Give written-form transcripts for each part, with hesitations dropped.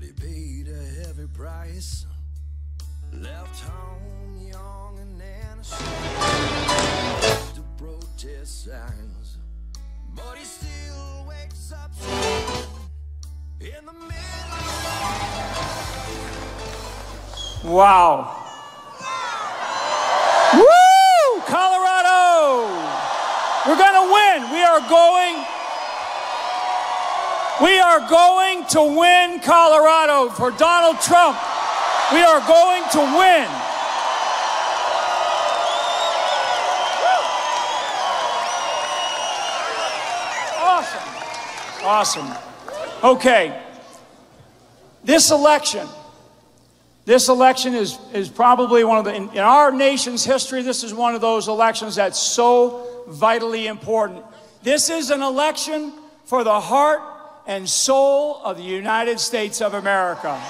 but he paid a heavy price. Left home young and innocent to protest signs, but he still wakes up in the middle of Wow. Woo! Colorado! We're going to win. We are going to win Colorado for Donald Trump. We are going to win. Awesome. Awesome. Okay. This election is probably one of the, in our nation's history, this is one of those elections that's so vitally important. This is an election for the heart and soul of the United States of America.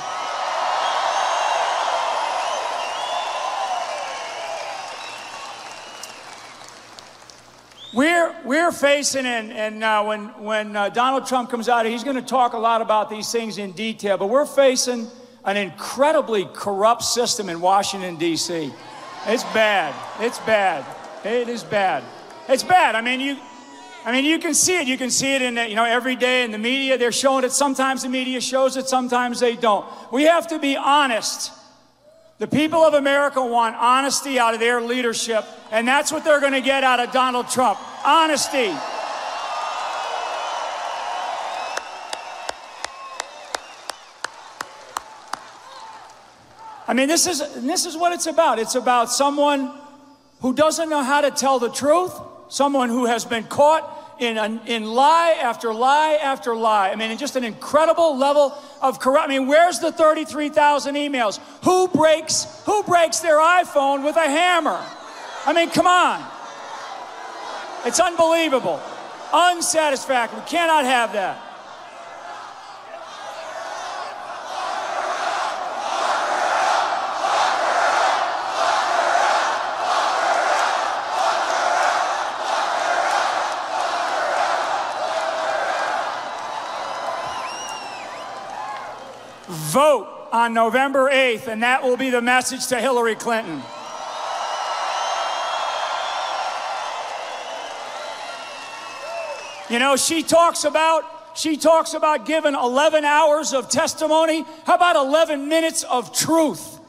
We're facing, when Donald Trump comes out, he's going to talk a lot about these things in detail, but we're facing an incredibly corrupt system in Washington, D.C. It's bad. It's bad. It is bad. It's bad. I mean, you can see it. You can see it in, every day in the media. They're showing it. Sometimes the media shows it. Sometimes they don't. We have to be honest. The people of America want honesty out of their leadership, and that's what they're going to get out of Donald Trump. Honesty. I mean, this is what it's about. It's about someone who doesn't know how to tell the truth, someone who has been caught in lie after lie after lie. I mean, just an incredible level of corruption. I mean, where's the 33,000 emails? Who breaks their iPhone with a hammer? I mean, come on. It's unbelievable. Unsatisfactory. We cannot have that. Vote on November 8th, and that will be the message to Hillary Clinton. She talks about giving 11 hours of testimony. How about 11 minutes of truth?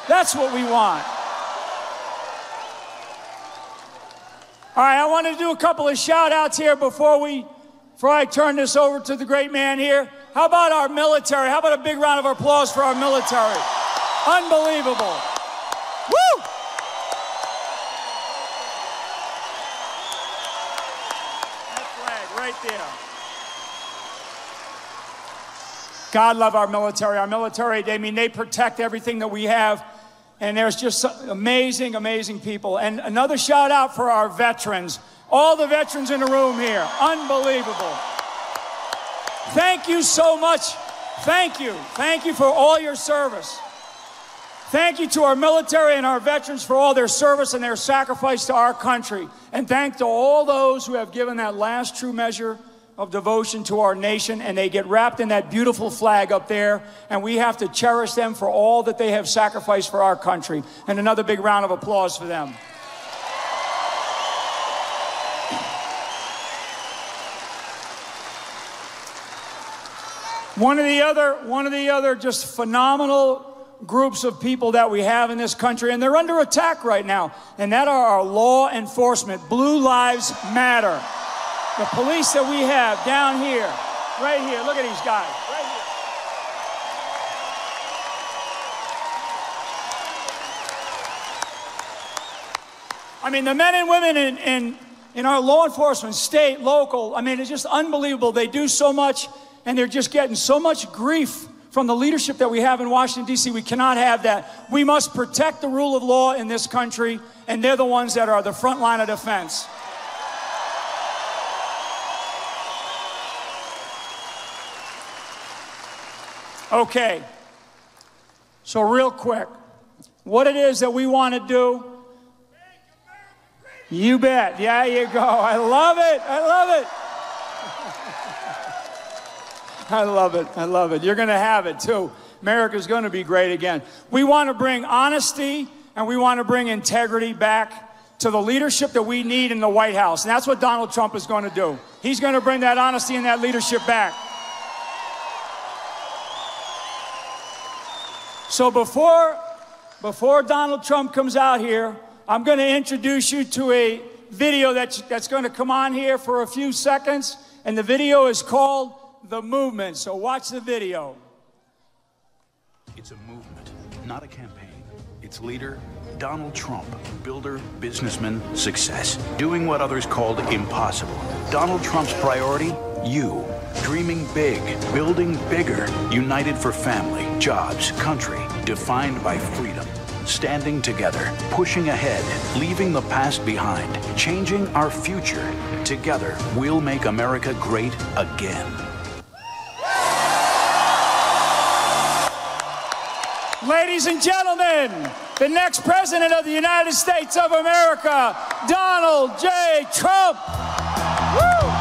That's what we want. All right, I want to do a couple of shout outs here before I turn this over to the great man here. How about our military? How about a big round of applause for our military? Unbelievable. Woo! That flag right there. God love our military. Our military, they protect everything that we have. And there's just amazing, amazing people. And another shout out for our veterans. All the veterans in the room here. Unbelievable. Thank you so much. Thank you. Thank you for all your service. Thank you to our military and our veterans for all their service and their sacrifice to our country. And thank to all those who have given that last true measure of devotion to our nation, and they get wrapped in that beautiful flag up there, and we have to cherish them for all that they have sacrificed for our country. And another big round of applause for them. One of the other just phenomenal groups of people that we have in this country, and they're under attack right now, and that are our law enforcement. Blue Lives Matter. The police that we have down here, right here. Look at these guys, right here. I mean, the men and women in our law enforcement, state, local, I mean, it's just unbelievable. They do so much, and they're just getting so much grief from the leadership that we have in Washington, D.C. We cannot have that. We must protect the rule of law in this country, and they're the ones that are the front line of defense. Okay, so real quick, what it is that we want to do, you bet, yeah, you go. I love it, I love I love it. I love it. You're going to have it, too. America's going to be great again. We want to bring honesty and we want to bring integrity back to the leadership that we need in the White House. And that's what Donald Trump is going to do. He's going to bring that honesty and that leadership back. So before Donald Trump comes out here, I'm going to introduce you to a video that's going to come on here for a few seconds. And the video is called The Movement. So watch the video. It's a movement, not a campaign. Its leader, Donald Trump, builder, businessman, success. Doing what others called impossible. Donald Trump's priority? You. Dreaming big, building bigger, united for family, jobs, country, defined by freedom. Standing together, pushing ahead, leaving the past behind, changing our future. Together, we'll make America great again. Ladies and gentlemen, the next president of the United States of America, Donald J. Trump. Woo!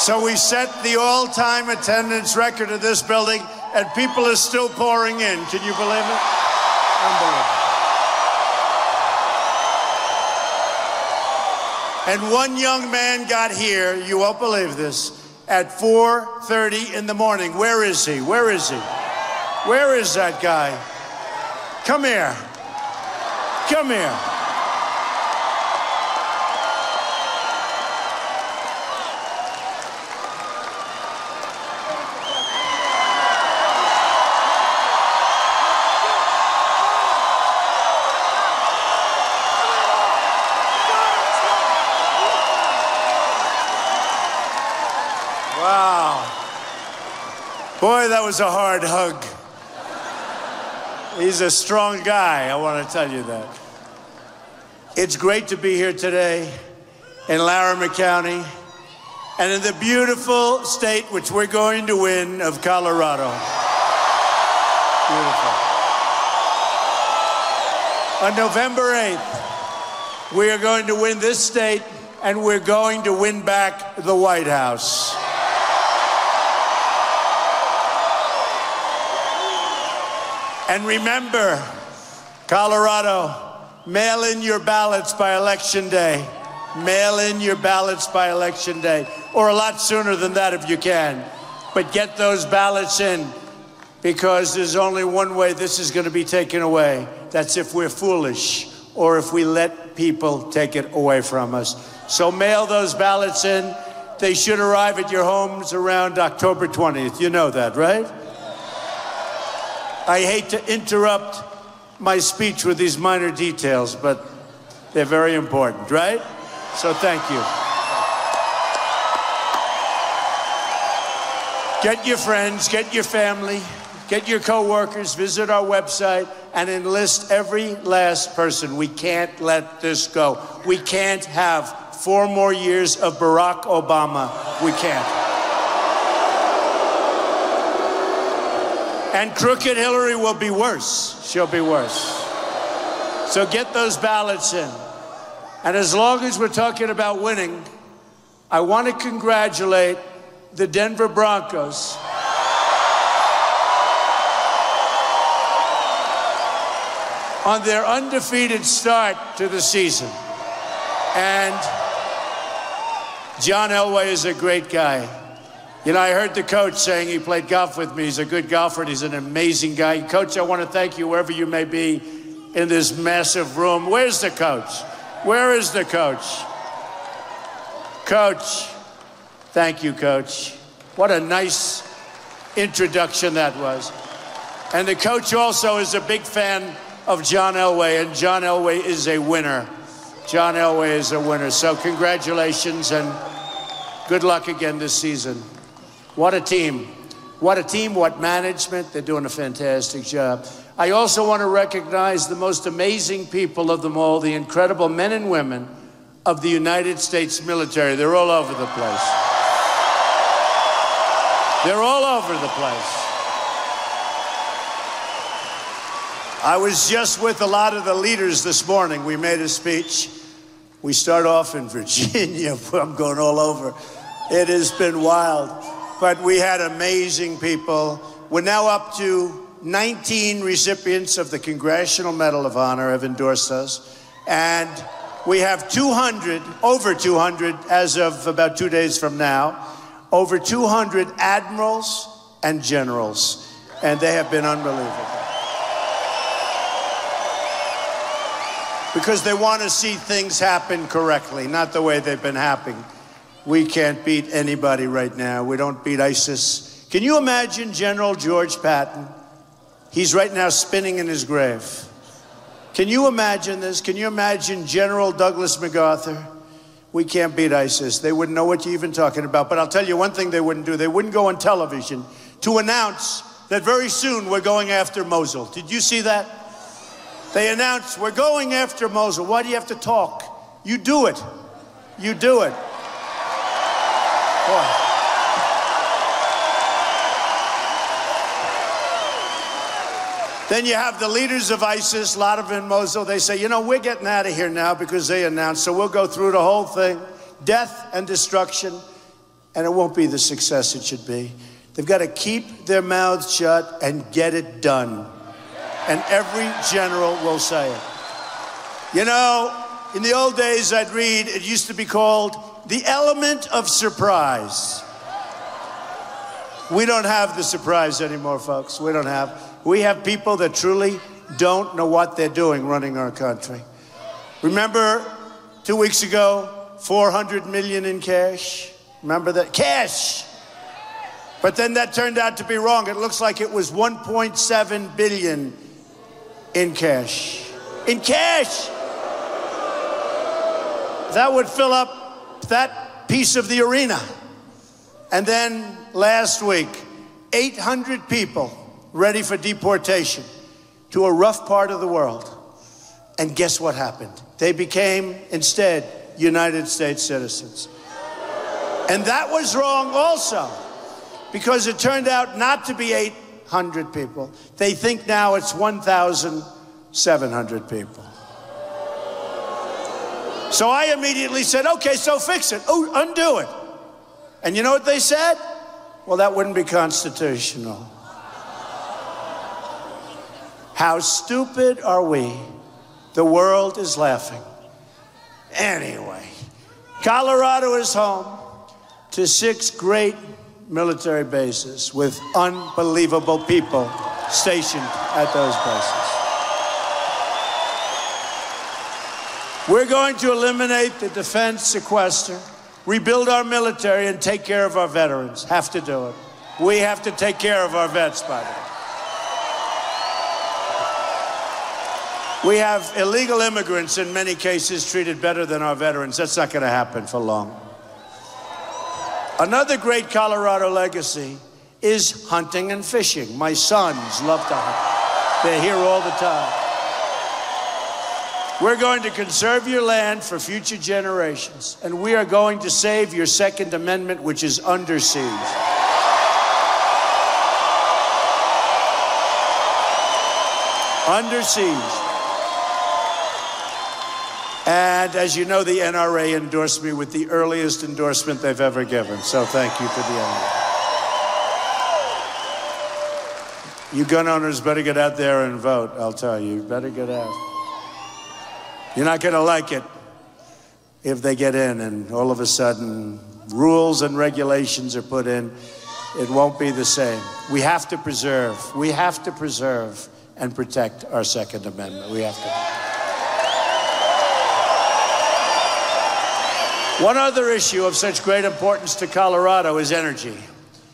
So we set the all-time attendance record of this building, and people are still pouring in. Can you believe it? Unbelievable. And one young man got here, you won't believe this, at 4:30 in the morning. Where is he? Where is he? Where is that guy? Come here. Come here. Wow. Boy, that was a hard hug. He's a strong guy, I want to tell you that. It's great to be here today in Laramie County and in the beautiful state which we're going to win of Colorado. Beautiful. On November 8th, we are going to win this state and we're going to win back the White House. And remember, Colorado, mail in your ballots by Election Day. Mail in your ballots by Election Day, or a lot sooner than that if you can. But get those ballots in, because there's only one way this is going to be taken away. That's if we're foolish, or if we let people take it away from us. So mail those ballots in. They should arrive at your homes around October 20th. You know that, right? I hate to interrupt my speech with these minor details, but they're very important, right? So thank you. Get your friends, get your family, get your coworkers, visit our website, and enlist every last person. We can't let this go. We can't have 4 more years of Barack Obama. We can't. And crooked Hillary will be worse. She'll be worse. So get those ballots in. And as long as we're talking about winning, I want to congratulate the Denver Broncos on their undefeated start to the season. And John Elway is a great guy. You know, I heard the coach saying he played golf with me. He's a good golfer and he's an amazing guy. Coach, I want to thank you wherever you may be in this massive room. Where's the coach? Where is the coach? Coach, thank you, Coach. What a nice introduction that was. And the coach also is a big fan of John Elway, and John Elway is a winner. John Elway is a winner. So congratulations and good luck again this season. What a team. What a team, what management. They're doing a fantastic job. I also want to recognize the most amazing people of them all, the incredible men and women of the United States military. They're all over the place. They're all over the place. I was just with a lot of the leaders this morning. We made a speech. We start off in Virginia. I'm going all over. It has been wild. But we had amazing people. We're now up to 19 recipients of the Congressional Medal of Honor have endorsed us. And we have 200, over 200, as of about 2 days from now, over 200 admirals and generals. And they have been unbelievable. Because they want to see things happen correctly, not the way they've been happening. We can't beat anybody right now. We don't beat ISIS. Can you imagine General George Patton? He's right now spinning in his grave. Can you imagine this? Can you imagine General Douglas MacArthur? We can't beat ISIS. They wouldn't know what you're even talking about. But I'll tell you one thing they wouldn't do. They wouldn't go on television to announce that very soon we're going after Mosul. Did you see that? They announced, we're going after Mosul. Why do you have to talk? You do it. You do it. Boy. Then you have the leaders of ISIS, a lot of them in Mosul. They say, you know, we're getting out of here now because they announced, so we'll go through the whole thing. Death and destruction, and it won't be the success it should be. They've got to keep their mouths shut and get it done. And every general will say it. You know, in the old days, I'd read, it used to be called the element of surprise. We don't have the surprise anymore, folks. We don't have. We have people that truly don't know what they're doing running our country. Remember 2 weeks ago, 400 million in cash? Remember that? Cash! But then that turned out to be wrong. It looks like it was 1.7 billion in cash. In cash! That would fill up that piece of the arena. And then last week, 800 people ready for deportation to a rough part of the world. And guess what happened? They became, instead, United States citizens. And that was wrong also, because it turned out not to be 800 people. They think now it's 1,700 people. So I immediately said, okay, so fix it. Oh, undo it. And you know what they said? Well, that wouldn't be constitutional. How stupid are we? The world is laughing. Anyway, Colorado is home to 6 great military bases with unbelievable people stationed at those bases. We're going to eliminate the defense sequester, rebuild our military, and take care of our veterans. Have to do it. We have to take care of our vets, by the way. We have illegal immigrants, in many cases, treated better than our veterans. That's not going to happen for long. Another great Colorado legacy is hunting and fishing. My sons love to hunt. They're here all the time. We're going to conserve your land for future generations, and we are going to save your Second Amendment, which is under siege. Under siege. And as you know, the NRA endorsed me with the earliest endorsement they've ever given. So thank you to the NRA. You gun owners better get out there and vote, I'll tell you. You better get out. You're not going to like it if they get in and all of a sudden rules and regulations are put in. It won't be the same. We have to preserve and protect our Second Amendment. We have to. One other issue of such great importance to Colorado is energy.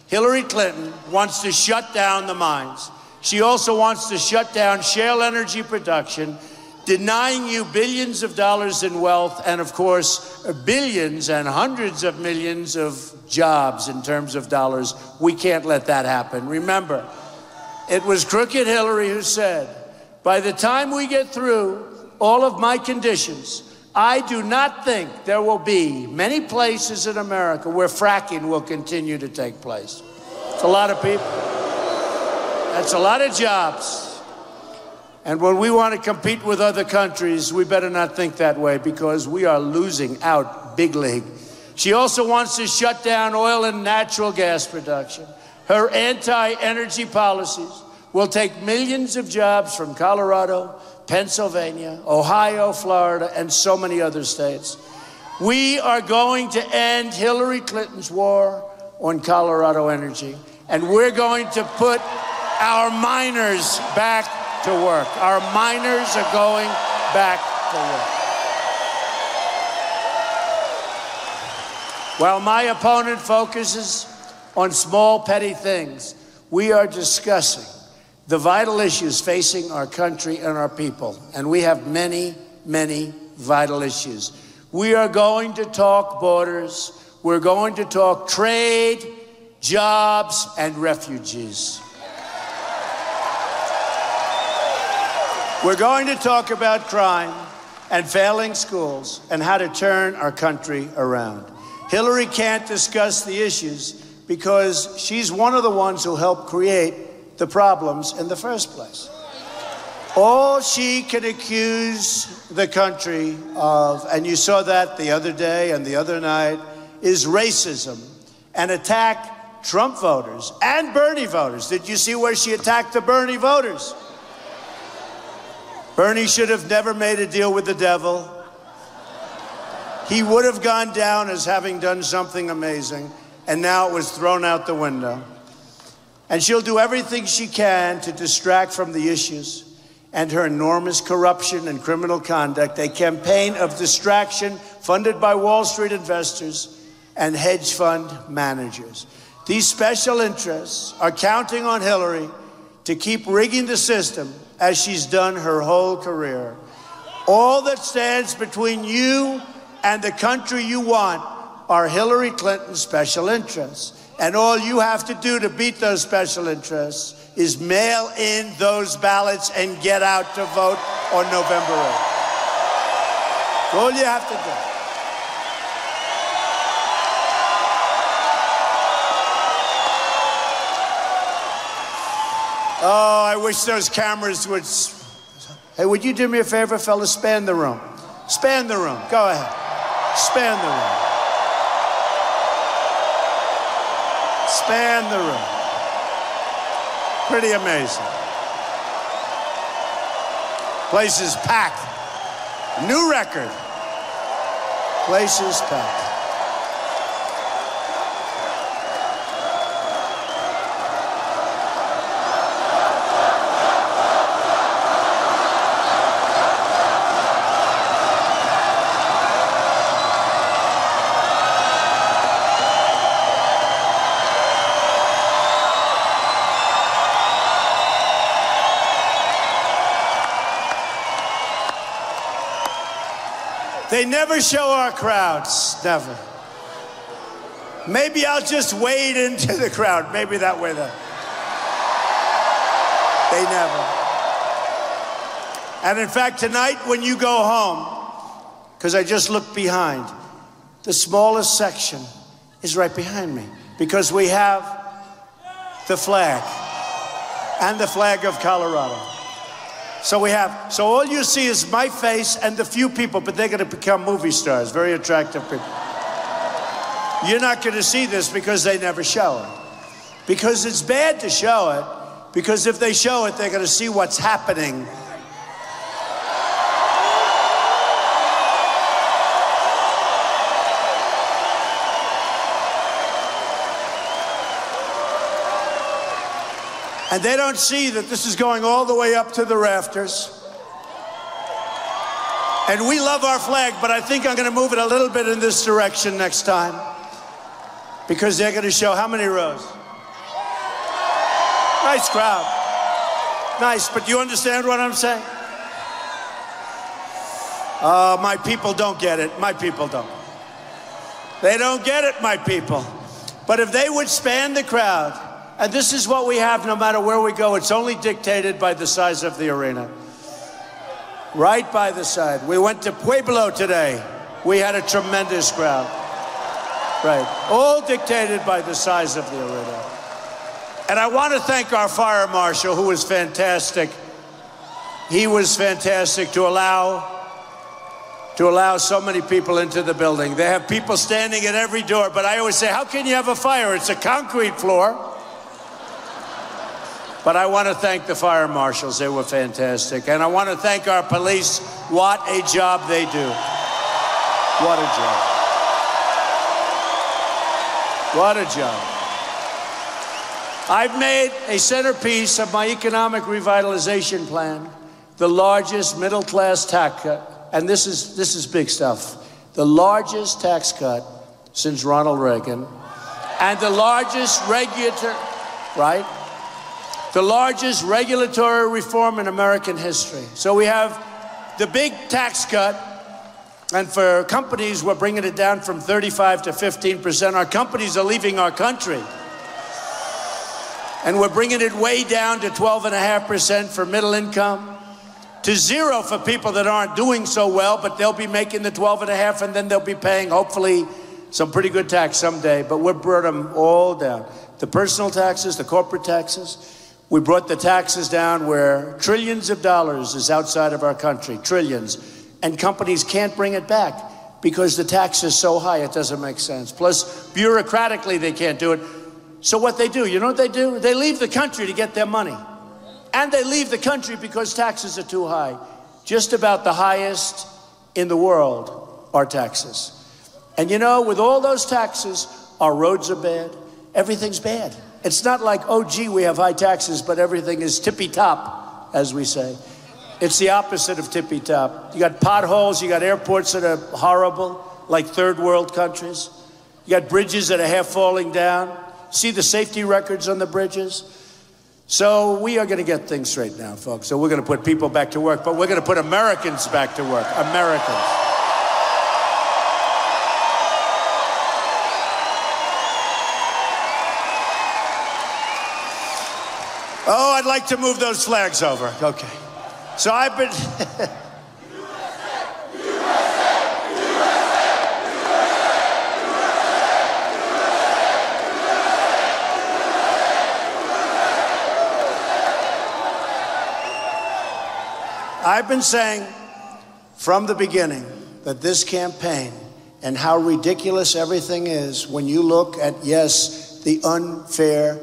Hillary Clinton wants to shut down the mines. She also wants to shut down shale energy production, denying you billions of dollars in wealth and, of course, billions and hundreds of millions of jobs in terms of dollars. We can't let that happen. Remember, it was Crooked Hillary who said, by the time we get through all of my conditions, I do not think there will be many places in America where fracking will continue to take place. It's a lot of people. That's a lot of jobs. And when we want to compete with other countries, we better not think that way because we are losing out big league. She also wants to shut down oil and natural gas production. Her anti-energy policies will take millions of jobs from Colorado, Pennsylvania, Ohio, Florida, and so many other states. We are going to end Hillary Clinton's war on Colorado energy, and we're going to put our miners back to work. Our miners are going back to work. While my opponent focuses on small, petty things, we are discussing the vital issues facing our country and our people. And we have many, many vital issues. We are going to talk borders. We're going to talk trade, jobs, and refugees. We're going to talk about crime and failing schools and how to turn our country around. Hillary can't discuss the issues because she's one of the ones who helped create the problems in the first place. All she can accuse the country of, and you saw that the other day and the other night, is racism and attack Trump voters and Bernie voters. Did you see where she attacked the Bernie voters? Bernie should have never made a deal with the devil. He would have gone down as having done something amazing, and now it was thrown out the window. And she'll do everything she can to distract from the issues and her enormous corruption and criminal conduct, a campaign of distraction funded by Wall Street investors and hedge fund managers. These special interests are counting on Hillary to keep rigging the system as she's done her whole career. All that stands between you and the country you want are Hillary Clinton's special interests. And all you have to do to beat those special interests is mail in those ballots and get out to vote on November 8th. That's all you have to do. Oh, I wish those cameras would... Hey, would you do me a favor, fellas? Span the room. Span the room. Go ahead. Span the room. Span the room. Pretty amazing. Place is packed. New record. Place is packed. They never show our crowds, never. Maybe I'll just wade into the crowd. Maybe that way. They never. And in fact, tonight when you go home, because I just looked behind, the smallest section is right behind me, because we have the flag and the flag of Colorado. So all you see is my face and the few people, but they're going to become movie stars, very attractive people. You're not going to see this because they never show it. Because it's bad to show it, because if they show it, they're going to see what's happening. And they don't see that this is going all the way up to the rafters. And we love our flag, but I think I'm going to move it a little bit in this direction next time, because they're going to show how many rows. Nice crowd. Nice, but do you understand what I'm saying? My people don't get it. My people don't. They don't get it, my people. But if they would span the crowd, and this is what we have no matter where we go, it's only dictated by the size of the arena. Right by the side. We went to Pueblo today. We had a tremendous crowd. Right. All dictated by the size of the arena. And I want to thank our fire marshal, who was fantastic. He was fantastic to allow so many people into the building. They have people standing at every door, but I always say, how can you have a fire? It's a concrete floor. But I want to thank the fire marshals. They were fantastic. And I want to thank our police. What a job they do. What a job. What a job. I've made a centerpiece of my economic revitalization plan the largest middle-class tax cut, and this is big stuff, the largest tax cut since Ronald Reagan, and the largest the largest regulatory reform in American history. So we have the big tax cut, and for companies, we're bringing it down from 35 to 15%. Our companies are leaving our country. And we're bringing it way down to 12.5% for middle income, to 0 for people that aren't doing so well, but they'll be making the 12.5, and then they'll be paying, hopefully, some pretty good tax someday. But we brought them all down. The personal taxes, the corporate taxes. We brought the taxes down where trillions of dollars is outside of our country, trillions. And companies can't bring it back because the tax is so high, it doesn't make sense. Plus, bureaucratically, they can't do it. So what they do, you know what they do? They leave the country to get their money. And they leave the country because taxes are too high. Just about the highest in the world are taxes. And you know, with all those taxes, our roads are bad. Everything's bad. It's not like, oh, gee, we have high taxes, but everything is tippy-top, as we say. It's the opposite of tippy-top. You got potholes, you got airports that are horrible, like third world countries. You got bridges that are half falling down. See the safety records on the bridges? So we are going to get things straight now, folks. So we're going to put people back to work, but we're going to put Americans back to work. Americans. Oh, I'd like to move those flags over. Okay. So I've been... I've been saying from the beginning that this campaign and how ridiculous everything is when you look at, yes, the unfair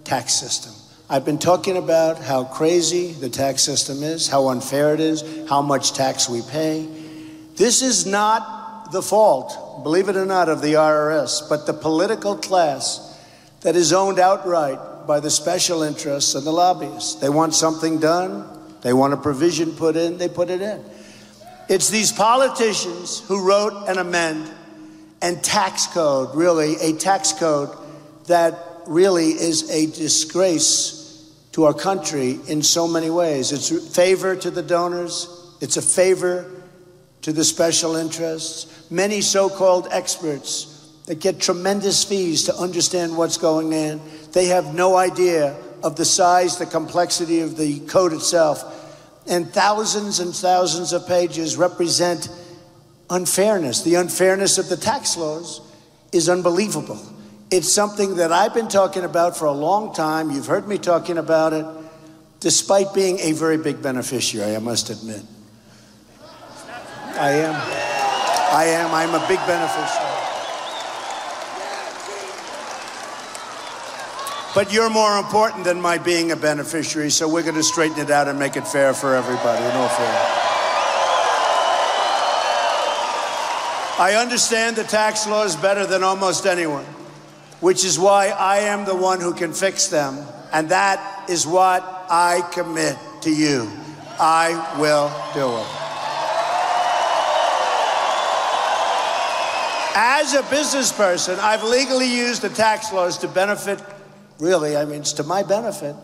tax system. I've been talking about how crazy the tax system is, how unfair it is, how much tax we pay. This is not the fault, believe it or not, of the IRS, but the political class that is owned outright by the special interests and the lobbyists. They want something done, they want a provision put in, they put it in. It's these politicians who wrote an amend and tax code, really a tax code that really is a disgrace to our country in so many ways. It's a favor to the donors. It's a favor to the special interests. Many so-called experts that get tremendous fees to understand what's going on. They have no idea of the size, the complexity of the code itself. and thousands of pages represent unfairness. The unfairness of the tax laws is unbelievable. It's something that I've been talking about for a long time. You've heard me talking about it, despite being a very big beneficiary, I must admit. I am. I'm a big beneficiary. But you're more important than my being a beneficiary, so we're going to straighten it out and make it fair for everybody, in all fairness. I understand the tax laws better than almost anyone, which is why I am the one who can fix them, and that is what I commit to you. I will do it. As a business person, I've legally used the tax laws to benefit, really, I mean, it's to my benefit,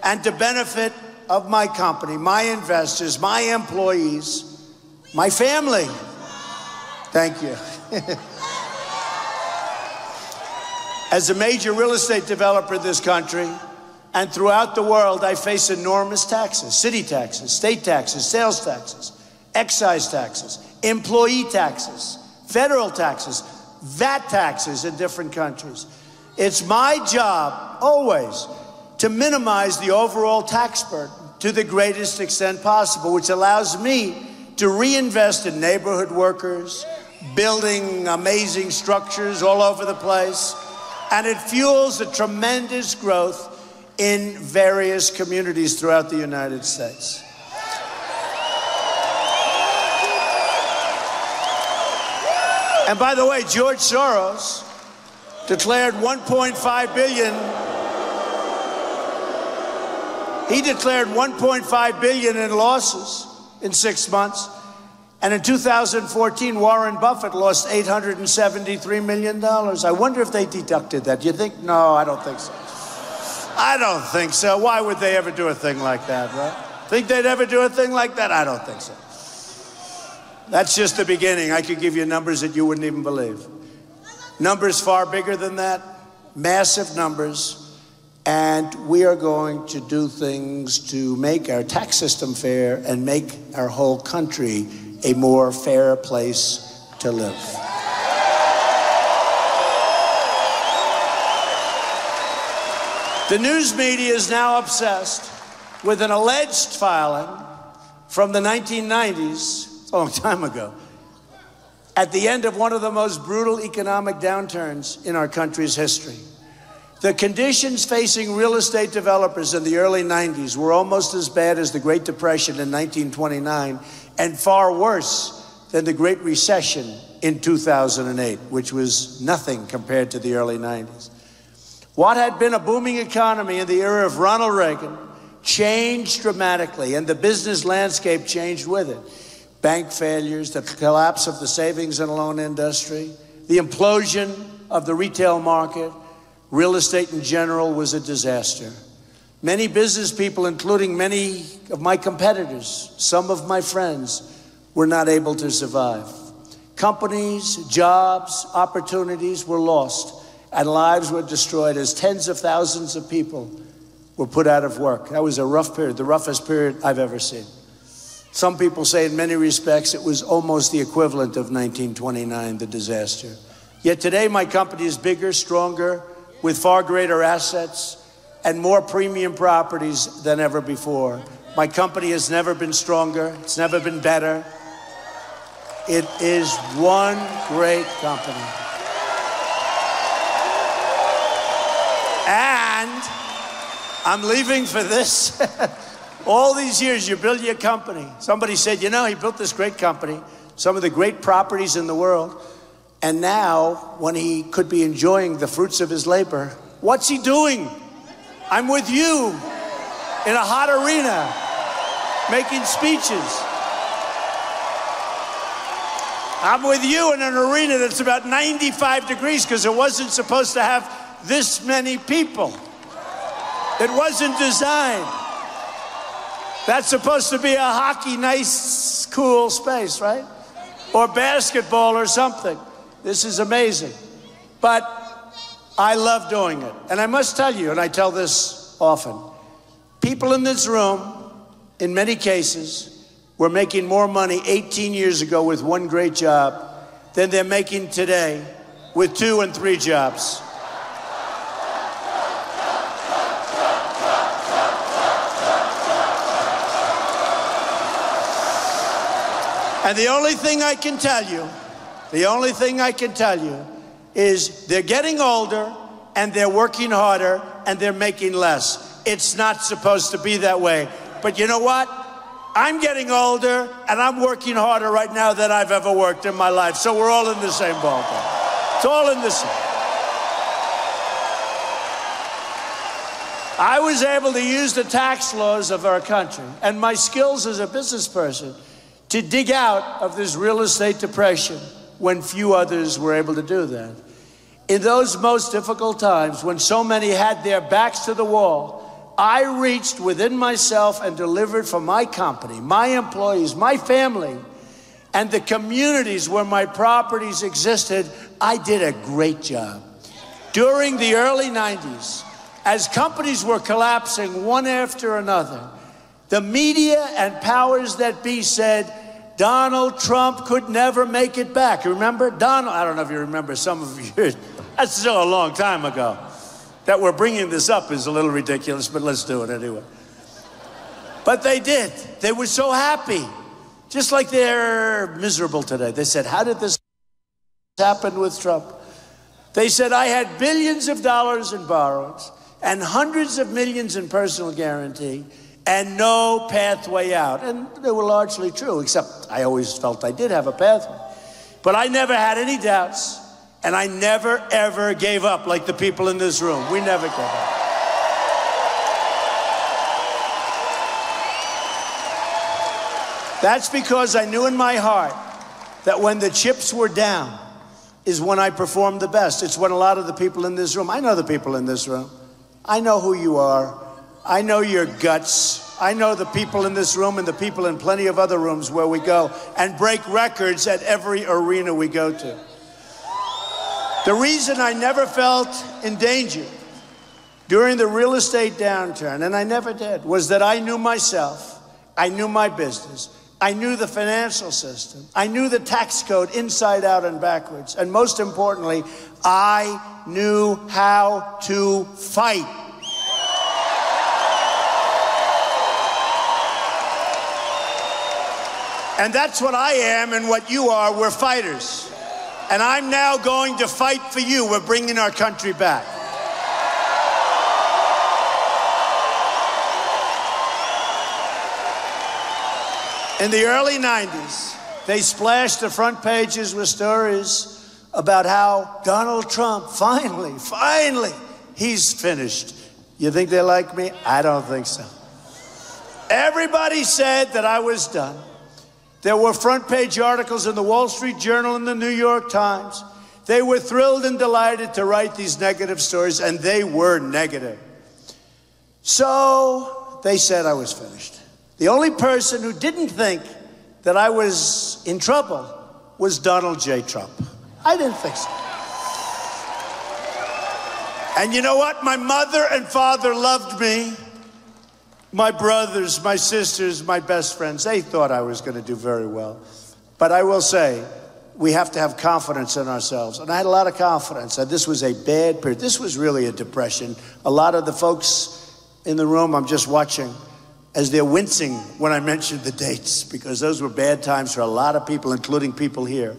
and to benefit of my company, my investors, my employees, my family. Thank you. As a major real estate developer in this country and throughout the world, I face enormous taxes: city taxes, state taxes, sales taxes, excise taxes, employee taxes, federal taxes, VAT taxes in different countries. It's my job always to minimize the overall tax burden to the greatest extent possible, which allows me to reinvest in neighborhood workers, building amazing structures all over the place, and it fuels a tremendous growth in various communities throughout the United States. And by the way, George Soros declared $1.5 billion. He declared $1.5 billion in losses in 6 months. And in 2014, Warren Buffett lost $873 million. I wonder if they deducted that. Do you think? No, I don't think so. I don't think so. Why would they ever do a thing like that, right? Think they'd ever do a thing like that? I don't think so. That's just the beginning. I could give you numbers that you wouldn't even believe. Numbers far bigger than that, massive numbers. And we are going to do things to make our tax system fair and make our whole country a more fair place to live. The news media is now obsessed with an alleged filing from the 1990s, a long time ago, at the end of one of the most brutal economic downturns in our country's history. The conditions facing real estate developers in the early 90s were almost as bad as the Great Depression in 1929 and far worse than the Great Recession in 2008, which was nothing compared to the early 90s. What had been a booming economy in the era of Ronald Reagan changed dramatically, and the business landscape changed with it. Bank failures, the collapse of the savings and loan industry, the implosion of the retail market, real estate in general was a disaster. Many business people, including many of my competitors, some of my friends, were not able to survive. Companies, jobs, opportunities were lost, and lives were destroyed as tens of thousands of people were put out of work. That was a rough period, the roughest period I've ever seen. Some people say in many respects it was almost the equivalent of 1929, the disaster. Yet today my company is bigger, stronger, with far greater assets and more premium properties than ever before. My company has never been stronger. It's never been better. It is one great company. And I'm leaving for this. All these years, you build your company. Somebody said, you know, he built this great company, some of the great properties in the world. And now, when he could be enjoying the fruits of his labor, what's he doing? I'm with you in a hot arena, making speeches. I'm with you in an arena that's about 95 degrees because it wasn't supposed to have this many people. It wasn't designed. That's supposed to be a hockey, nice, cool space, right? Or basketball or something. This is amazing. But I love doing it. And I must tell you, and I tell this often, people in this room in many cases, were making more money 18 years ago with one great job than they're making today with 2 and 3 jobs. And the only thing I can tell you is they're getting older and they're working harder and they're making less. It's not supposed to be that way. But you know what? I'm getting older and I'm working harder right now than I've ever worked in my life. So we're all in the same ballpark. It's all in the same. I was able to use the tax laws of our country and my skills as a business person to dig out of this real estate depression when few others were able to do that. In those most difficult times, when so many had their backs to the wall, I reached within myself and delivered for my company, my employees, my family, and the communities where my properties existed. I did a great job. During the early 90s, as companies were collapsing one after another, the media and powers that be said, Donald Trump could never make it back. You remember? I don't know if you remember, some of you. That's still a long time ago. That we're bringing this up is a little ridiculous, but let's do it anyway. But they did. They were so happy. Just like they're miserable today. They said, how did this happen with Trump? They said, I had billions of dollars in borrowings and hundreds of millions in personal guarantee and no pathway out. And they were largely true, except I always felt I did have a pathway. But I never had any doubts, and I never, ever gave up like the people in this room. We never gave up. That's because I knew in my heart that when the chips were down is when I performed the best. It's when a lot of the people in this room, I know the people in this room. I know who you are. I know your guts. I know the people in this room and the people in plenty of other rooms where we go and break records at every arena we go to. The reason I never felt in danger during the real estate downturn, and I never did, was that I knew myself, I knew my business, I knew the financial system, I knew the tax code inside out and backwards, and most importantly, I knew how to fight. And that's what I am and what you are. We're fighters. And I'm now going to fight for you. We're bringing our country back. In the early 90s, they splashed the front pages with stories about how Donald Trump finally, he's finished. You think they like me? I don't think so. Everybody said that I was done. There were front page articles in the Wall Street Journal and the New York Times. They were thrilled and delighted to write these negative stories, and they were negative. So they said I was finished. The only person who didn't think that I was in trouble was Donald J. Trump. I didn't think so. And you know what? My mother and father loved me. My brothers, my sisters, my best friends, they thought I was going to do very well. But I will say, we have to have confidence in ourselves. And I had a lot of confidence that this was a bad period. This was really a depression. A lot of the folks in the room, I'm just watching, as they're wincing when I mentioned the dates, because those were bad times for a lot of people, including people here.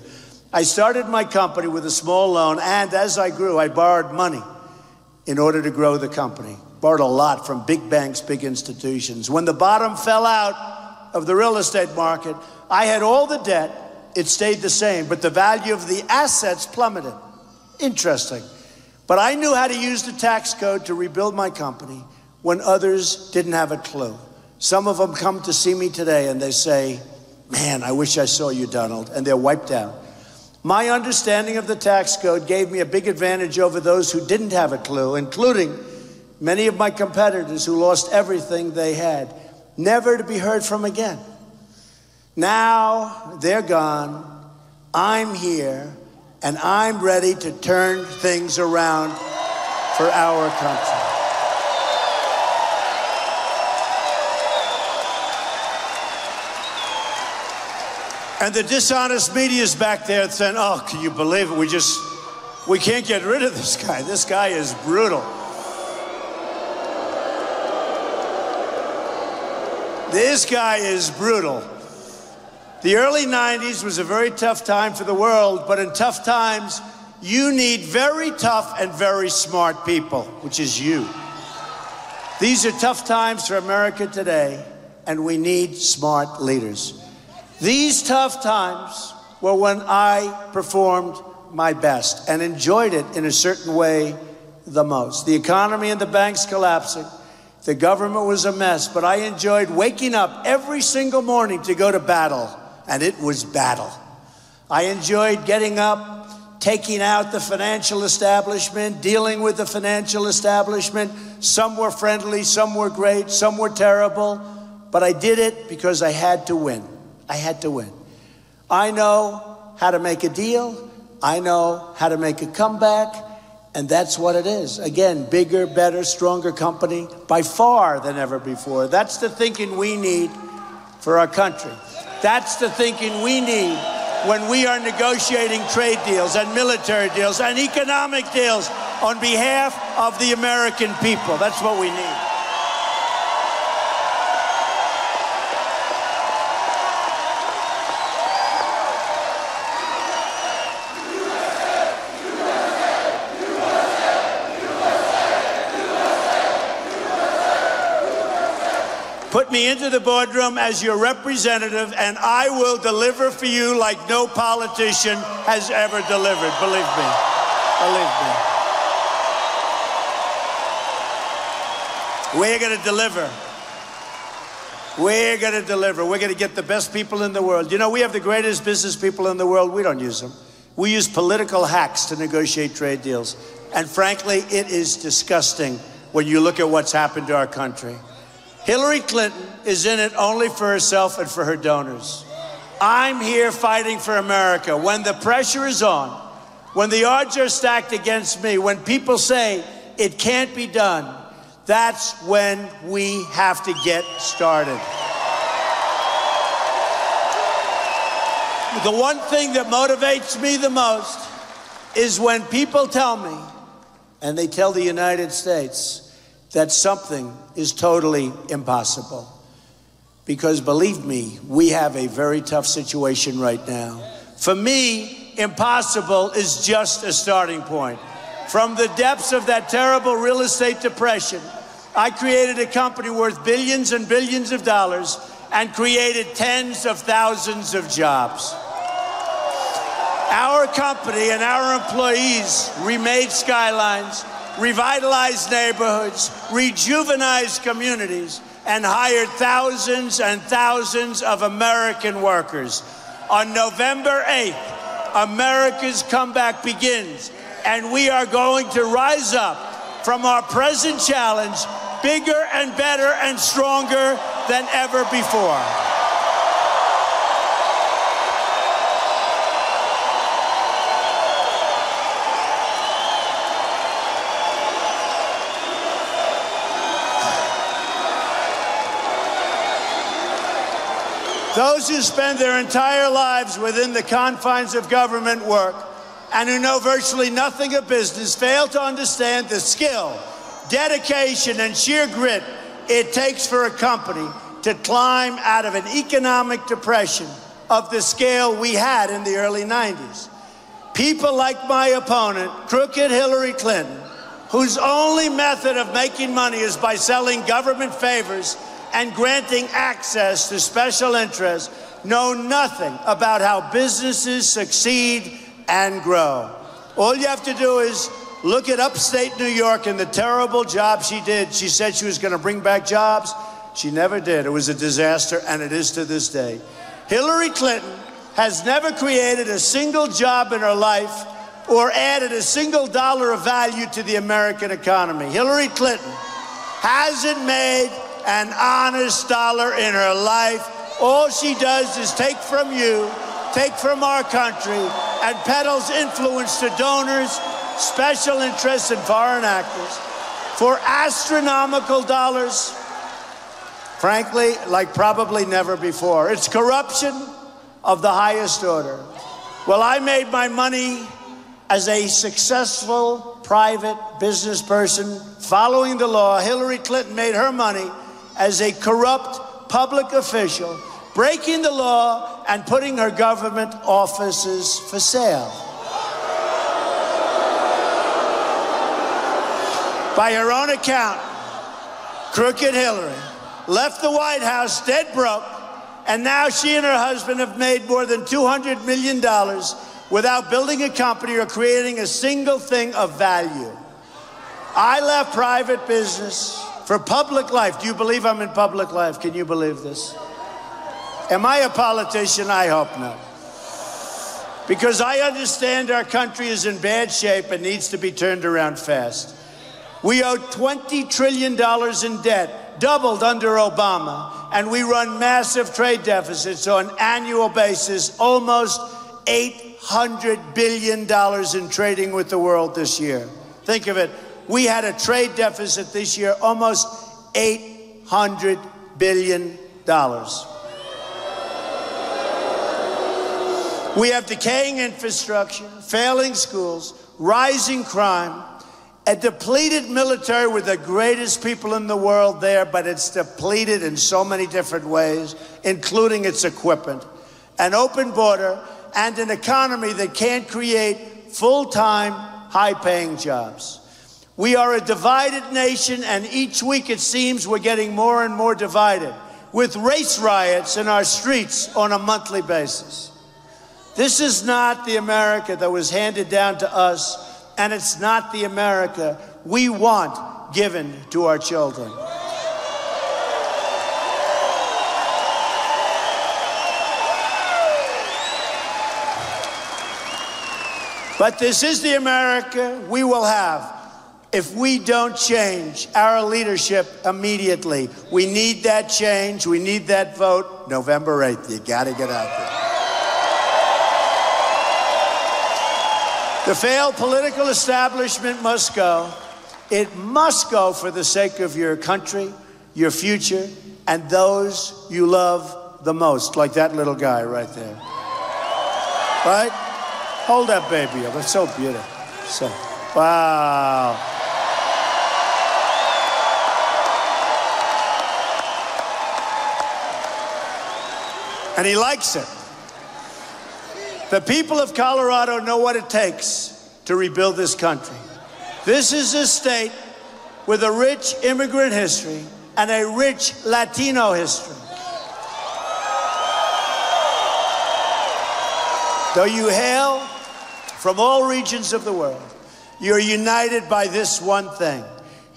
I started my company with a small loan, and as I grew, I borrowed money in order to grow the company. Borrowed a lot from big banks, big institutions. When the bottom fell out of the real estate market, I had all the debt. It stayed the same, but the value of the assets plummeted. Interesting. But I knew how to use the tax code to rebuild my company when others didn't have a clue. Some of them come to see me today and they say, man, I wish I saw you, Donald, and they're wiped out. My understanding of the tax code gave me a big advantage over those who didn't have a clue, including many of my competitors who lost everything they had, never to be heard from again. Now they're gone, I'm here, and I'm ready to turn things around for our country. And the dishonest media is back there saying, oh, can you believe it? We can't get rid of this guy. This guy is brutal. This guy is brutal. The early 90s was a very tough time for the world, but in tough times, you need very tough and very smart people, which is you. These are tough times for America today, and we need smart leaders. These tough times were when I performed my best and enjoyed it in a certain way the most. The economy and the banks collapsing. The government was a mess, but I enjoyed waking up every single morning to go to battle, and it was battle. I enjoyed getting up, taking out the financial establishment, dealing with the financial establishment. Some were friendly, some were great, some were terrible, but I did it because I had to win. I had to win. I know how to make a deal. I know how to make a comeback. And that's what it is. Again, bigger, better, stronger company by far than ever before. That's the thinking we need for our country. That's the thinking we need when we are negotiating trade deals and military deals and economic deals on behalf of the American people. That's what we need. Put me into the boardroom as your representative, and I will deliver for you like no politician has ever delivered. Believe me. Believe me. We're going to deliver. We're going to deliver. We're going to get the best people in the world. You know, we have the greatest business people in the world. We don't use them. We use political hacks to negotiate trade deals. And frankly, it is disgusting when you look at what's happened to our country. Hillary Clinton is in it only for herself and for her donors. I'm here fighting for America. When the pressure is on, when the odds are stacked against me, when people say it can't be done, that's when we have to get started. The one thing that motivates me the most is when people tell me, and they tell the United States, that something is totally impossible. Because believe me, we have a very tough situation right now. For me, impossible is just a starting point. From the depths of that terrible real estate depression, I created a company worth billions and billions of dollars and created tens of thousands of jobs. Our company and our employees remade skylines, revitalized neighborhoods, rejuvenized communities, and hired thousands and thousands of American workers. On November 8th, America's comeback begins, and we are going to rise up from our present challenge bigger and better and stronger than ever before. Those who spend their entire lives within the confines of government work and who know virtually nothing of business fail to understand the skill, dedication, and sheer grit it takes for a company to climb out of an economic depression of the scale we had in the early 90s. People like my opponent, crooked Hillary Clinton, whose only method of making money is by selling government favors and granting access to special interests, know nothing about how businesses succeed and grow. All you have to do is look at upstate New York and the terrible job she did. She said she was going to bring back jobs. She never did. It was a disaster, and it is to this day. Hillary Clinton has never created a single job in her life or added a single dollar of value to the American economy. Hillary Clinton hasn't made an honest dollar in her life. All she does is take from you, take from our country, and peddles influence to donors, special interests, and foreign actors for astronomical dollars, frankly, like probably never before. It's corruption, of the highest order. Well, I made my money as a successful private business person following the law. Hillary Clinton made her money as a corrupt public official, breaking the law and putting her government offices for sale. By her own account, crooked Hillary left the White House dead broke, and now she and her husband have made more than $200 million without building a company or creating a single thing of value. I left private business for public life. Do you believe I'm in public life? Can you believe this? Am I a politician? I hope not. Because I understand our country is in bad shape and needs to be turned around fast. We owe $20 trillion in debt, doubled under Obama, and we run massive trade deficits on an annual basis, almost $800 billion in trading with the world this year. Think of it. We had a trade deficit this year, almost $800 billion. We have decaying infrastructure, failing schools, rising crime, a depleted military with the greatest people in the world there, but it's depleted in so many different ways, including its equipment, an open border, and an economy that can't create full-time, high-paying jobs. We are a divided nation, and each week it seems we're getting more and more divided, with race riots in our streets on a monthly basis. This is not the America that was handed down to us, and it's not the America we want given to our children. But this is the America we will have if we don't change our leadership immediately. We need that change. We need that vote November 8th. You got to get out there. The failed political establishment must go. It must go for the sake of your country, your future, and those you love the most, like that little guy right there. Right? Hold that baby up. It's so beautiful. So, wow. And he likes it. The people of Colorado know what it takes to rebuild this country. This is a state with a rich immigrant history and a rich Latino history. Though you hail from all regions of the world, you're united by this one thing.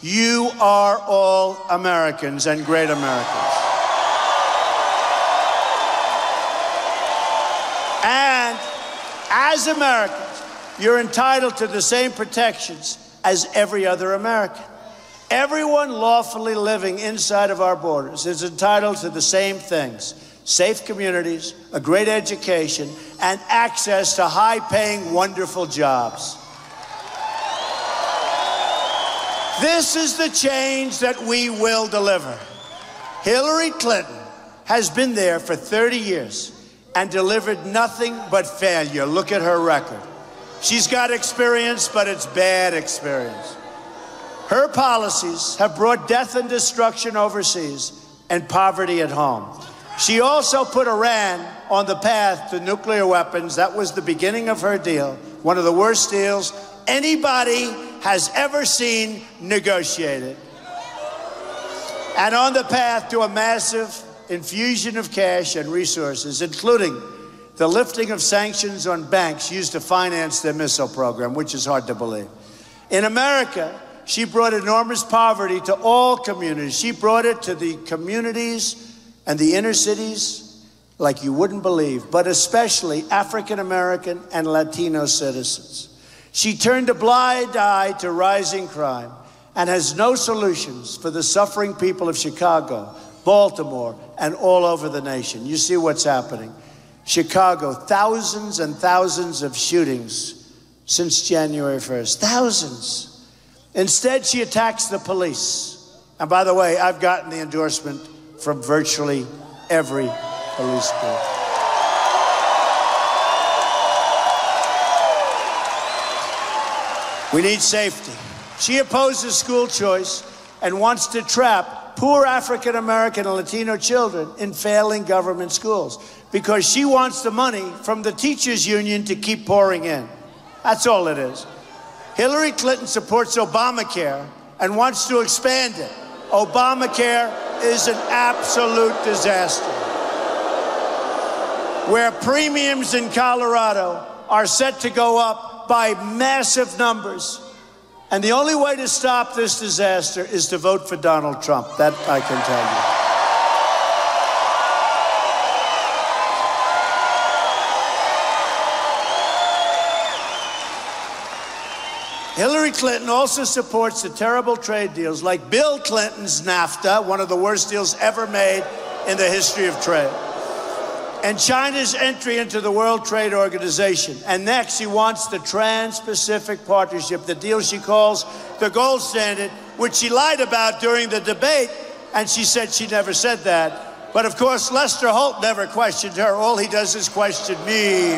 You are all Americans and great Americans. And as Americans, you're entitled to the same protections as every other American. Everyone lawfully living inside of our borders is entitled to the same things: safe communities, a great education, and access to high-paying, wonderful jobs. This is the change that we will deliver. Hillary Clinton has been there for 30 years and delivered nothing but failure. Look at her record. She's got experience, but it's bad experience. Her policies have brought death and destruction overseas and poverty at home. She also put Iran on the path to nuclear weapons. That was the beginning of her deal, one of the worst deals anybody has ever seen negotiated. And on the path to a massive infusion of cash and resources, including the lifting of sanctions on banks used to finance their missile program, which is hard to believe. In America, she brought enormous poverty to all communities. She brought it to the communities and the inner cities like you wouldn't believe, but especially African-American and Latino citizens. She turned a blind eye to rising crime and has no solutions for the suffering people of Chicago, Baltimore, and all over the nation. You see what's happening. Chicago, thousands and thousands of shootings since January 1st. Thousands. Instead, she attacks the police. And by the way, I've gotten the endorsement from virtually every police chief. We need safety. She opposes school choice and wants to trap poor African American and Latino children in failing government schools because she wants the money from the teachers' union to keep pouring in. That's all it is. Hillary Clinton supports Obamacare and wants to expand it. Obamacare is an absolute disaster. Where premiums in Colorado are set to go up by massive numbers. And the only way to stop this disaster is to vote for Donald Trump. That I can tell you. Hillary Clinton also supports the terrible trade deals like Bill Clinton's NAFTA, one of the worst deals ever made in the history of trade, and China's entry into the World Trade Organization. And next, she wants the Trans-Pacific Partnership, the deal she calls the gold standard, which she lied about during the debate, and she said she never said that. But of course, Lester Holt never questioned her. All he does is question me.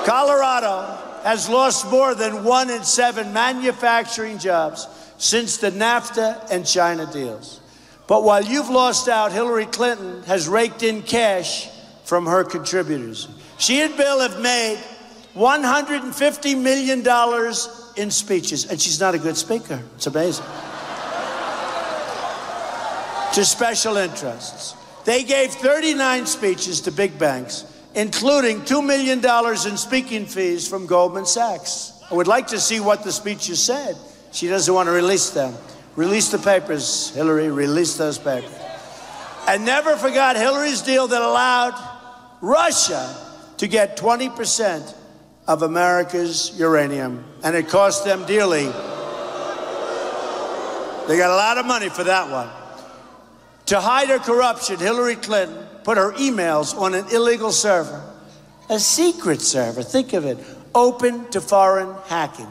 Colorado has lost more than 1 in 7 manufacturing jobs since the NAFTA and China deals. But while you've lost out, Hillary Clinton has raked in cash from her contributors. She and Bill have made $150 million in speeches, and she's not a good speaker. It's amazing. To special interests. They gave 39 speeches to big banks, including $2 million in speaking fees from Goldman Sachs. I would like to see what the speeches said. She doesn't want to release them. Release the papers, Hillary, release those papers. And never forgot Hillary's deal that allowed Russia to get 20% of America's uranium. And it cost them dearly. They got a lot of money for that one. To hide her corruption, Hillary Clinton put her emails on an illegal server. A secret server, think of it, open to foreign hacking.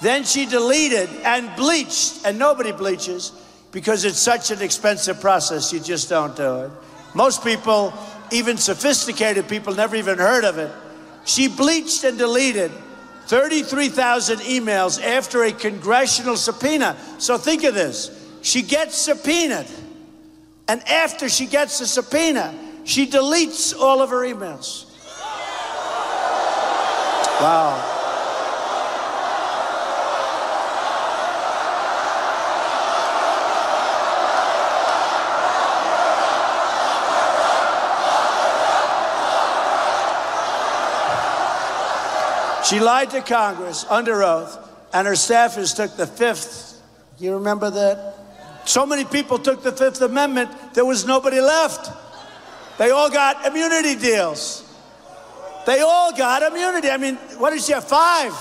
Then she deleted and bleached, and nobody bleaches because it's such an expensive process, you just don't do it. Most people, even sophisticated people, never even heard of it. She bleached and deleted 33,000 emails after a congressional subpoena. So think of this, she gets subpoenaed, and after she gets the subpoena, she deletes all of her emails. Wow. She lied to Congress under oath, and her staffers took the 5th. You remember that? So many people took the 5th Amendment, there was nobody left. They all got immunity deals. They all got immunity. I mean, what did she have, 5?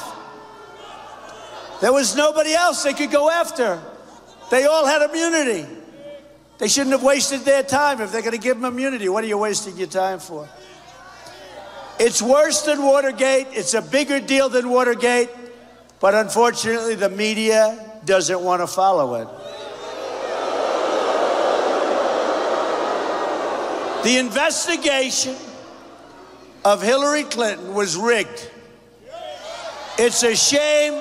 There was nobody else they could go after. They all had immunity. They shouldn't have wasted their time. If they're going to give them immunity, what are you wasting your time for? It's worse than Watergate. It's a bigger deal than Watergate. But unfortunately, the media doesn't want to follow it. The investigation of Hillary Clinton was rigged. It's a shame,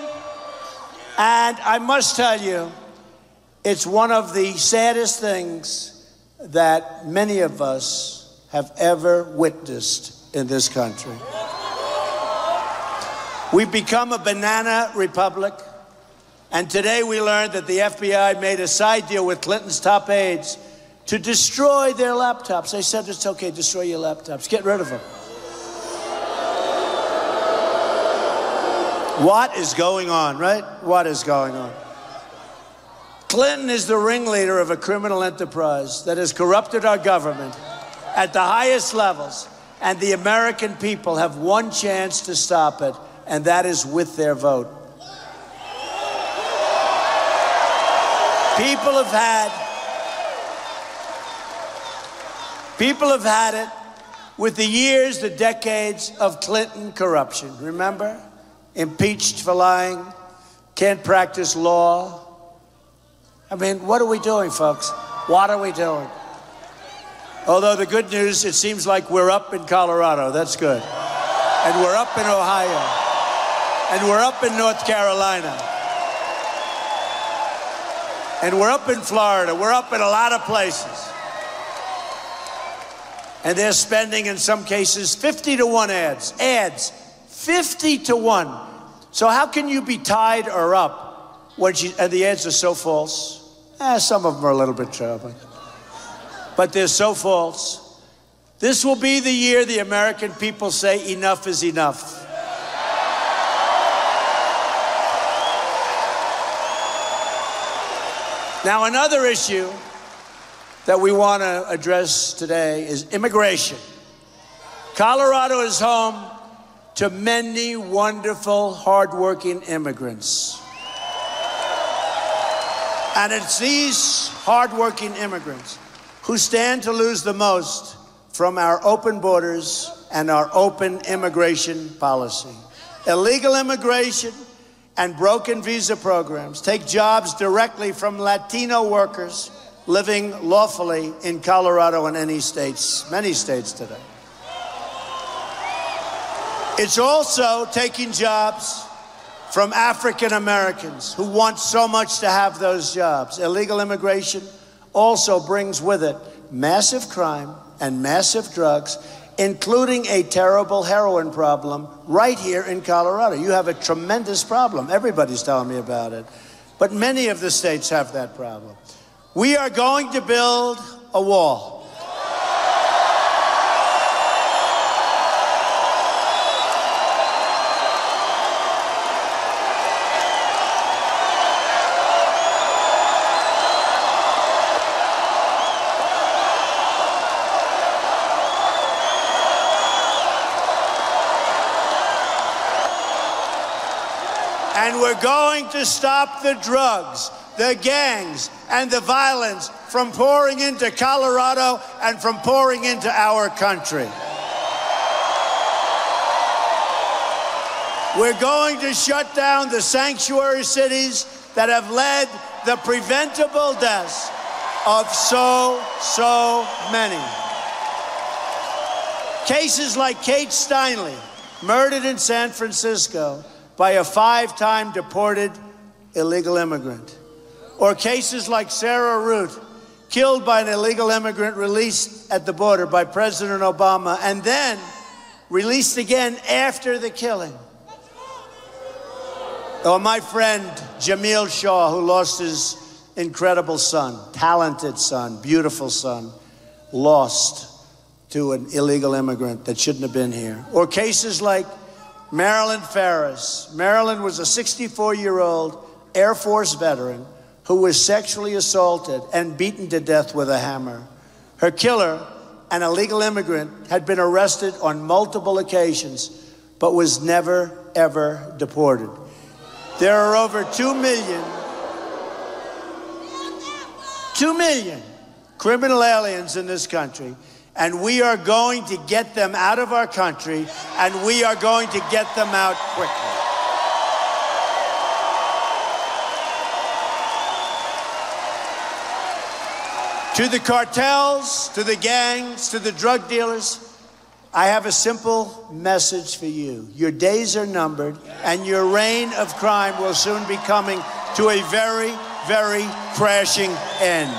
and I must tell you, it's one of the saddest things that many of us have ever witnessed in this country. We've become a banana republic, and today we learned that the FBI made a side deal with Clinton's top aides to destroy their laptops. They said, it's okay, destroy your laptops, get rid of them. What is going on, right? What is going on? Clinton is the ringleader of a criminal enterprise that has corrupted our government at the highest levels. And the American people have one chance to stop it, and that is with their vote. People have had it with the years, the decades of Clinton corruption. Remember? Impeached for lying, can't practice law. I mean, what are we doing, folks? What are we doing? Although the good news, it seems like we're up in Colorado. That's good. And we're up in Ohio. And we're up in North Carolina. And we're up in Florida. We're up in a lot of places. And they're spending, in some cases, 50-to-1 ads. Ads, 50-to-1. So how can you be tied or up when and the ads are so false? Some of them are a little bit true, but they're so false. This will be the year the American people say enough is enough. Now, another issue that we want to address today is immigration. Colorado is home to many wonderful, hardworking immigrants. And it's these hardworking immigrants who stand to lose the most from our open borders and our open immigration policy. Illegal immigration and broken visa programs take jobs directly from Latino workers living lawfully in Colorado and many states today. It's also taking jobs from African Americans who want so much to have those jobs. Illegal immigration also brings with it massive crime and massive drugs, including a terrible heroin problem right here in Colorado. You have a tremendous problem. Everybody's telling me about it. But many of the states have that problem. We are going to build a wall. And we're going to stop the drugs, the gangs, and the violence from pouring into Colorado and from pouring into our country. We're going to shut down the sanctuary cities that have led the preventable deaths of so many. Cases like Kate Steinle, murdered in San Francisco by a 5-time deported illegal immigrant. Or cases like Sarah Root, killed by an illegal immigrant released at the border by President Obama and then released again after the killing. Or my friend Jamil Shaw, who lost his incredible son, talented son, beautiful son, lost to an illegal immigrant that shouldn't have been here. Or cases like Marilyn Ferris. Marilyn was a 64-year-old Air Force veteran who was sexually assaulted and beaten to death with a hammer. Her killer, an illegal immigrant, had been arrested on multiple occasions, but was never, ever deported. There are over 2 million criminal aliens in this country, and we are going to get them out of our country, and we are going to get them out quickly. To the cartels, to the gangs, to the drug dealers, I have a simple message for you. Your days are numbered, and your reign of crime will soon be coming to a very, very crashing end.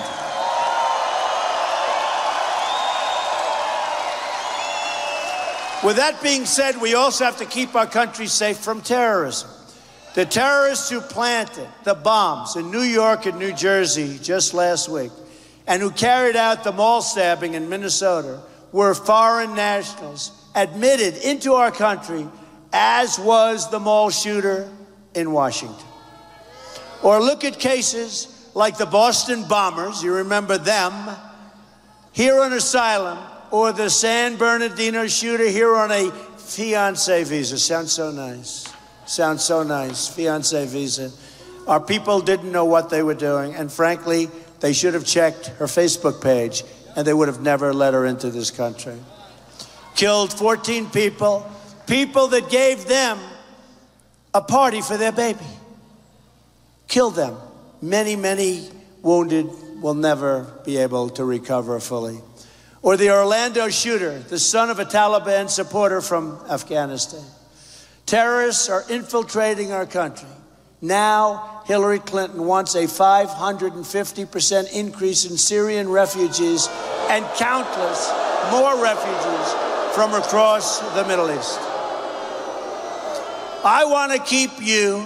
With that being said, we also have to keep our country safe from terrorism. The terrorists who planted the bombs in New York and New Jersey just last week, and who carried out the mall stabbing in Minnesota, were foreign nationals admitted into our country, as was the mall shooter in Washington. Or look at cases like the Boston bombers, you remember them, here on asylum, or the San Bernardino shooter here on a fiancé visa. Sounds so nice. Sounds so nice, fiancé visa. Our people didn't know what they were doing, and frankly, they should have checked her Facebook page, and they would have never let her into this country. Killed 14 people, people that gave them a party for their baby. Killed them. Many, many wounded will never be able to recover fully. Or the Orlando shooter, the son of a Taliban supporter from Afghanistan. Terrorists are infiltrating our country. Now, Hillary Clinton wants a 550% increase in Syrian refugees and countless more refugees from across the Middle East. I want to keep you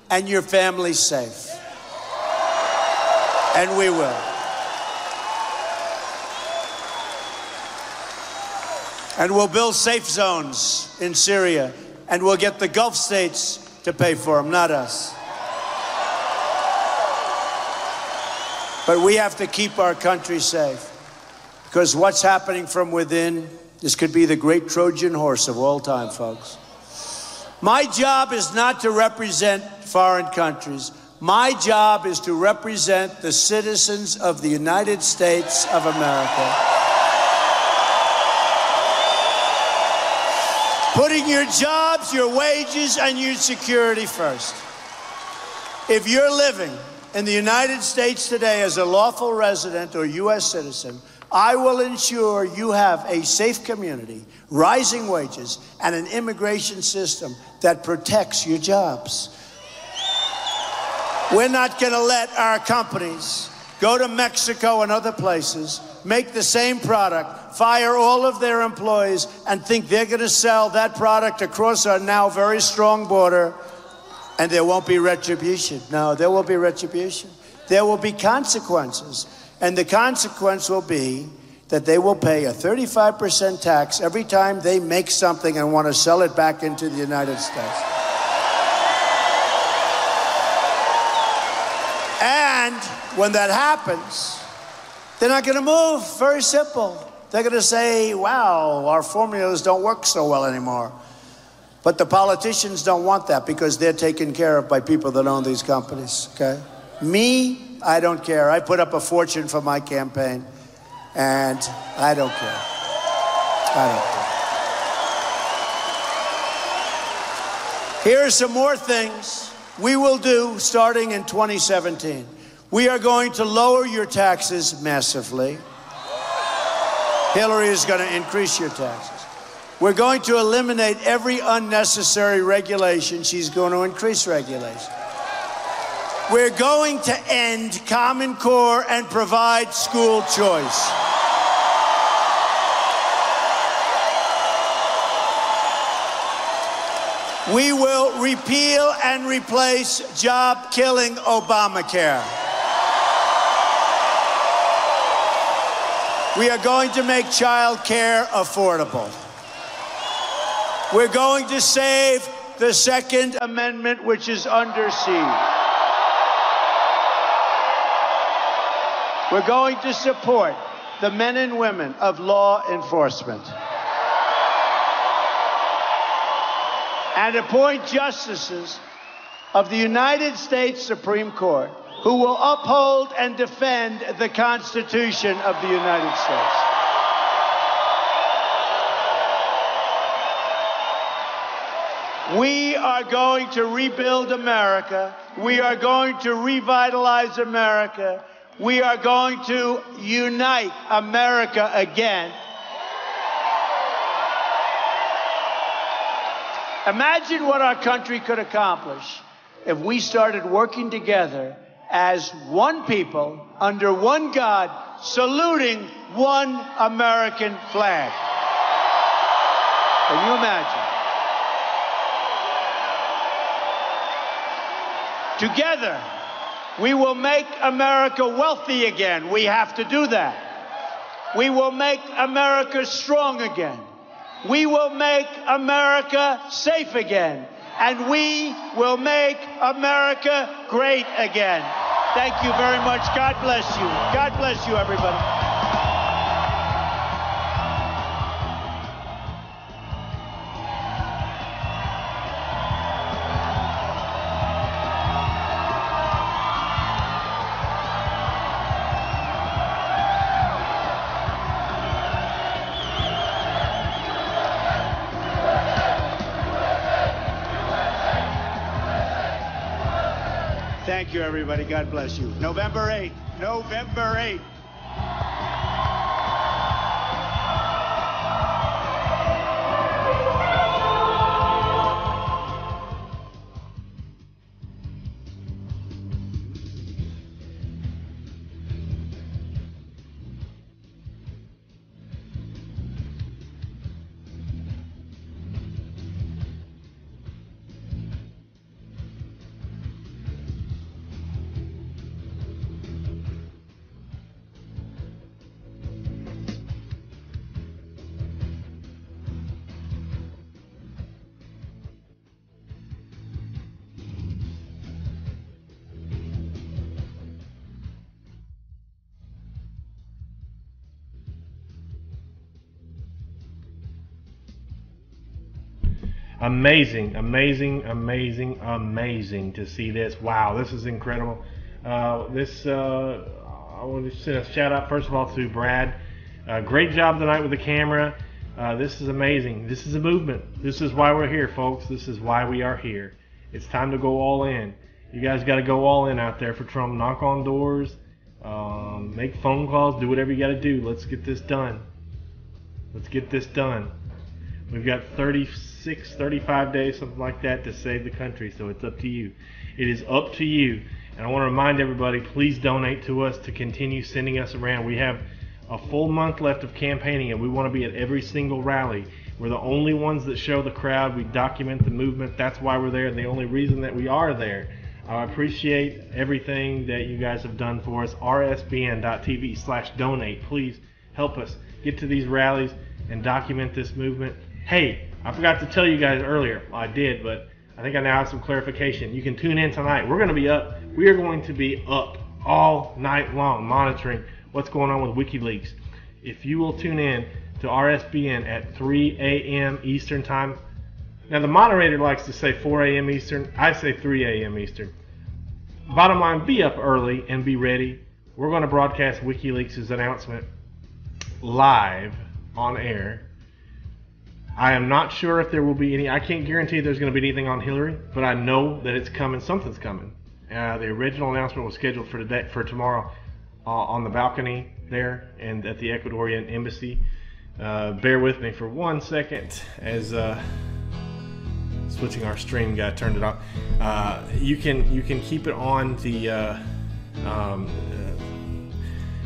and your family safe. And we will. And we'll build safe zones in Syria, and we'll get the Gulf states to pay for them, not us. But we have to keep our country safe, because what's happening from within, this could be the great Trojan horse of all time, folks. My job is not to represent foreign countries. My job is to represent the citizens of the United States of America. Putting your jobs, your wages, and your security first. If you're living in the United States today as a lawful resident or U.S. citizen, I will ensure you have a safe community, rising wages, and an immigration system that protects your jobs. We're not going to let our companies go to Mexico and other places, make the same product, fire all of their employees, and think they're going to sell that product across our now very strong border, and there won't be retribution. No, there will be retribution. There will be consequences. And the consequence will be that they will pay a 35% tax every time they make something and want to sell it back into the United States. And when that happens, they're not going to move. Very simple. They're going to say, wow, our formulas don't work so well anymore. But the politicians don't want that because they're taken care of by people that own these companies, okay? Me, I don't care. I put up a fortune for my campaign, and I don't care. I don't care. Here are some more things we will do starting in 2017. We are going to lower your taxes massively. Hillary is going to increase your taxes. We're going to eliminate every unnecessary regulation. She's going to increase regulation. We're going to end Common Core and provide school choice. We will repeal and replace job-killing Obamacare. We are going to make child care affordable. We're going to save the Second Amendment, which is under siege. We're going to support the men and women of law enforcement and appoint justices of the United States Supreme Court who will uphold and defend the Constitution of the United States. We are going to rebuild America. We are going to revitalize America. We are going to unite America again. Imagine what our country could accomplish if we started working together as one people, under one God, saluting one American flag. Can you imagine? Together, we will make America wealthy again. We have to do that. We will make America strong again. We will make America safe again. And we will make America great again. Thank you very much. God bless you. God bless you, everybody. Thank you, everybody. God bless you. November 8th. November 8th. amazing, amazing, amazing, amazing to see this. Wow, this is incredible. I want to send a shout out first of all to Brad. Great job tonight with the camera. This is amazing. This is a movement. This is why we're here, folks. This is why we are here. It's time to go all in. You guys got to go all in out there for Trump. Knock on doors, make phone calls, do whatever you got to do. Let's get this done. Let's get this done. We've got 36, 35 days, something like that, to save the country, so it's up to you. It is up to you. And I want to remind everybody, please donate to us to continue sending us around. We have a full month left of campaigning, and we want to be at every single rally. We're the only ones that show the crowd. We document the movement. That's why we're there, and the only reason that we are there. I appreciate everything that you guys have done for us. rsbn.tv/donate. Please help us get to these rallies and document this movement. Hey, I forgot to tell you guys earlier. Well, I did, but I think I now have some clarification. You can tune in tonight. We're going to be up. We are going to be up all night long monitoring what's going on with WikiLeaks. If you will tune in to RSBN at 3 a.m. Eastern Time. Now, the moderator likes to say 4 a.m. Eastern. I say 3 a.m. Eastern. Bottom line, be up early and be ready. We're going to broadcast WikiLeaks' announcement live on air. I am not sure if there will be any. I can't guarantee there's going to be anything on Hillary, but I know that it's coming. Something's coming. The original announcement was scheduled for tomorrow on the balcony there and at the Ecuadorian embassy. Bear with me for 1 second as switching our stream guy turned it off. You can keep it on the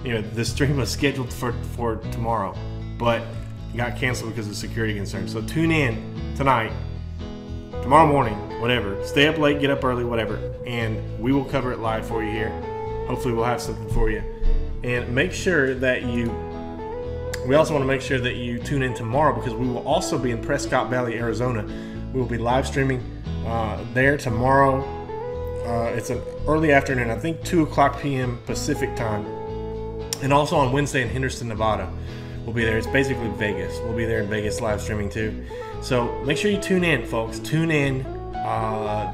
the stream was scheduled for tomorrow, but got canceled because of security concerns. So tune in tonight, tomorrow morning, whatever. Stay up late, get up early, whatever, and we will cover it live for you here. Hopefully we'll have something for you. And make sure that we also want to make sure that you tune in tomorrow, because we will also be in Prescott Valley, Arizona. We will be live streaming there tomorrow. It's an early afternoon, I think 2 o'clock p.m. Pacific time. And also on Wednesday in Henderson, Nevada. We'll be there. It's basically Vegas. We'll be there in Vegas live streaming too. So make sure you tune in, folks. Tune in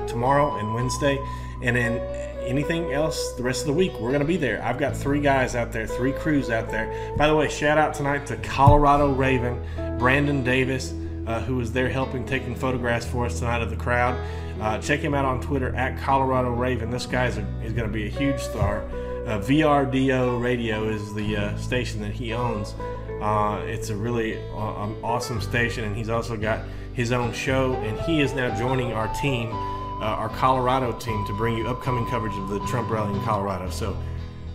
tomorrow and Wednesday. And then anything else the rest of the week, we're going to be there. I've got 3 guys out there, 3 crews out there. By the way, shout out tonight to Colorado Raven, Brandon Davis, who was there helping, taking photographs for us tonight of the crowd. Check him out on Twitter at Colorado Raven. This guy is going to be a huge star. VRDO Radio is the station that he owns. It's a really awesome station, and he's also got his own show, and he is now joining our team, our Colorado team, to bring you upcoming coverage of the Trump rally in Colorado. So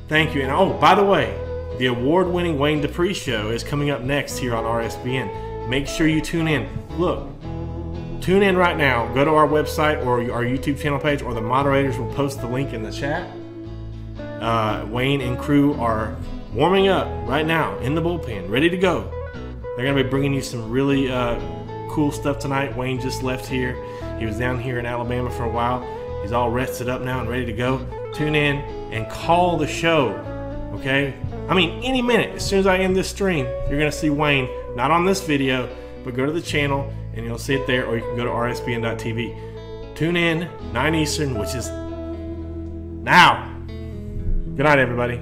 thank you. And oh, by the way, the award-winning Wayne Dupree show is coming up next here on RSBN. Make sure you tune in. Look, tune in right now. Go to our website or our YouTube channel page, or the moderators will post the link in the chat. Wayne and crew are warming up right now in the bullpen, ready to go. They're going to be bringing you some really cool stuff tonight. Wayne just left here. He was down here in Alabama for a while. He's all rested up now and ready to go. Tune in and call the show, okay? I mean, any minute, as soon as I end this stream, you're going to see Wayne, not on this video, but go to the channel and you'll see it there, or you can go to rsbn.tv. Tune in, 9 Eastern, which is now. Good night, everybody.